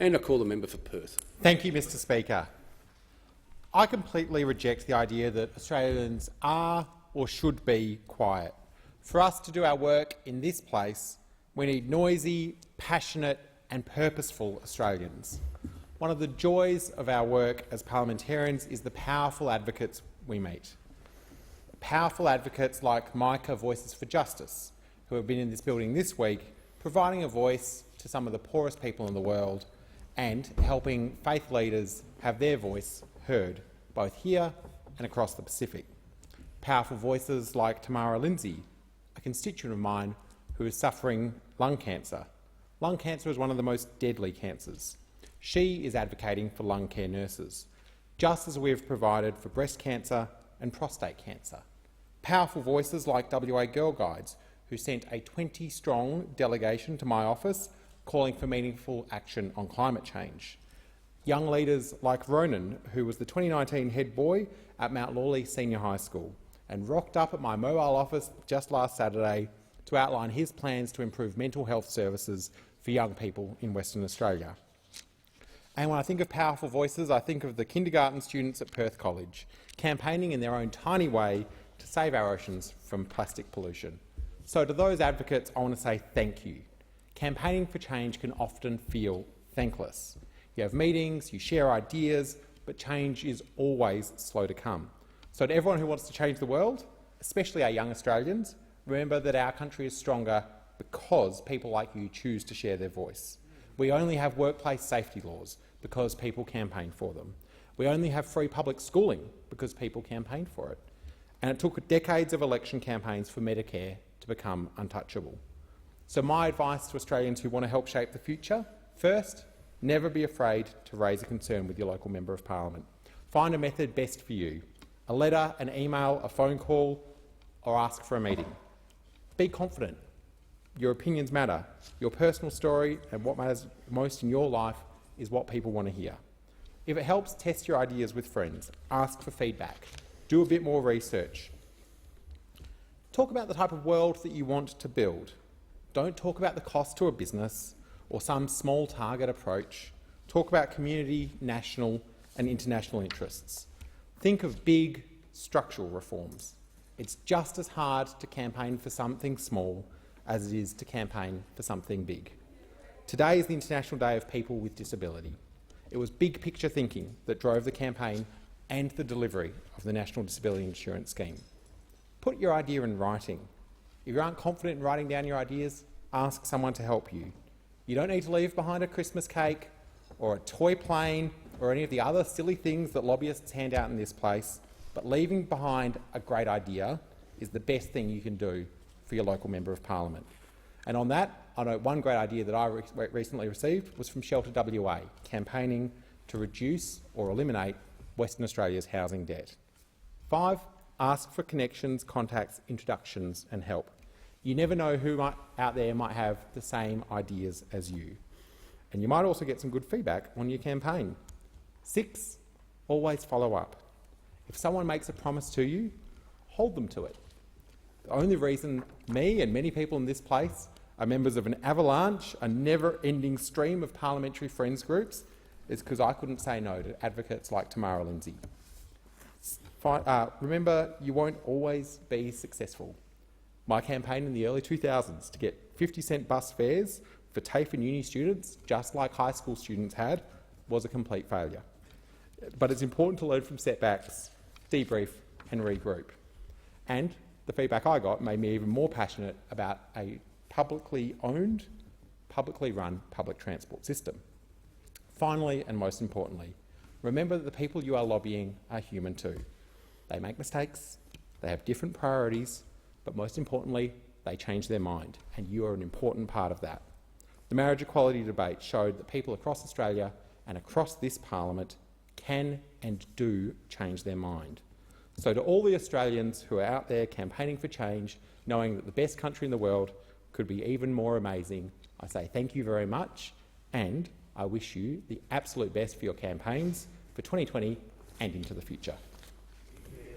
And I call the member for Perth. Thank you, Mr Speaker. I completely reject the idea that Australians are or should be quiet. For us to do our work in this place, we need noisy, passionate and purposeful Australians. One of the joys of our work as parliamentarians is the powerful advocates we meet. Powerful advocates like Micah Voices for Justice, who have been in this building this week, providing a voice to some of the poorest people in the world and helping faith leaders have their voice heard, both here and across the Pacific. Powerful voices like Tamara Lindsay, a constituent of mine who is suffering lung cancer. Lung cancer is one of the most deadly cancers. She is advocating for lung care nurses, just as we have provided for breast cancer and prostate cancer. Powerful voices like WA Girl Guides, who sent a 20-strong delegation to my office calling for meaningful action on climate change. Young leaders like Ronan, who was the 2019 head boy at Mount Lawley Senior High School and rocked up at my mobile office just last Saturday to outline his plans to improve mental health services for young people in Western Australia. And when I think of powerful voices, I think of the kindergarten students at Perth College, campaigning in their own tiny way to save our oceans from plastic pollution. So to those advocates, I want to say thank you. Campaigning for change can often feel thankless. You have meetings, you share ideas, but change is always slow to come. So to everyone who wants to change the world, especially our young Australians, remember that our country is stronger because people like you choose to share their voice. We only have workplace safety laws because people campaign for them. We only have free public schooling because people campaigned for it. And it took decades of election campaigns for Medicare to become untouchable. So my advice to Australians who want to help shape the future: first, never be afraid to raise a concern with your local Member of Parliament. Find a method best for you: a letter, an email, a phone call, or ask for a meeting. Be confident. Your opinions matter. Your personal story and what matters most in your life is what people want to hear. If it helps, test your ideas with friends. Ask for feedback. Do a bit more research. Talk about the type of world that you want to build. Don't talk about the cost to a business or some small target approach. Talk about community, national and international interests. Think of big structural reforms. It's just as hard to campaign for something small as it is to campaign for something big. Today is the International Day of People with Disability. It was big picture thinking that drove the campaign and the delivery of the National Disability Insurance Scheme. Put your idea in writing. If you aren't confident in writing down your ideas, ask someone to help you. You don't need to leave behind a Christmas cake or a toy plane or any of the other silly things that lobbyists hand out in this place, but leaving behind a great idea is the best thing you can do for your local Member of Parliament. And on that, I know one great idea that I recently received was from Shelter WA, campaigning to reduce or eliminate Western Australia's housing debt. 5, ask for connections, contacts, introductions and help. You never know who out there might have the same ideas as you. And you might also get some good feedback on your campaign. 6, always follow up. If someone makes a promise to you, hold them to it. The only reason me and many people in this place are members of an avalanche, a never-ending stream of parliamentary friends groups, is because I couldn't say no to advocates like Tamara Lindsay. Remember, you won't always be successful. My campaign in the early 2000s to get 50-cent bus fares for TAFE and uni students, just like high school students had, was a complete failure. But it's important to learn from setbacks, debrief and regroup. And the feedback I got made me even more passionate about a publicly owned, publicly run public transport system. Finally, and most importantly, remember that the people you are lobbying are human too. They make mistakes, they have different priorities, but most importantly, they change their mind, and you are an important part of that. The marriage equality debate showed that people across Australia and across this parliament can and do change their mind. So to all the Australians who are out there campaigning for change, knowing that the best country in the world could be even more amazing, I say thank you very much, and I wish you the absolute best for your campaigns for 2020 and into the future.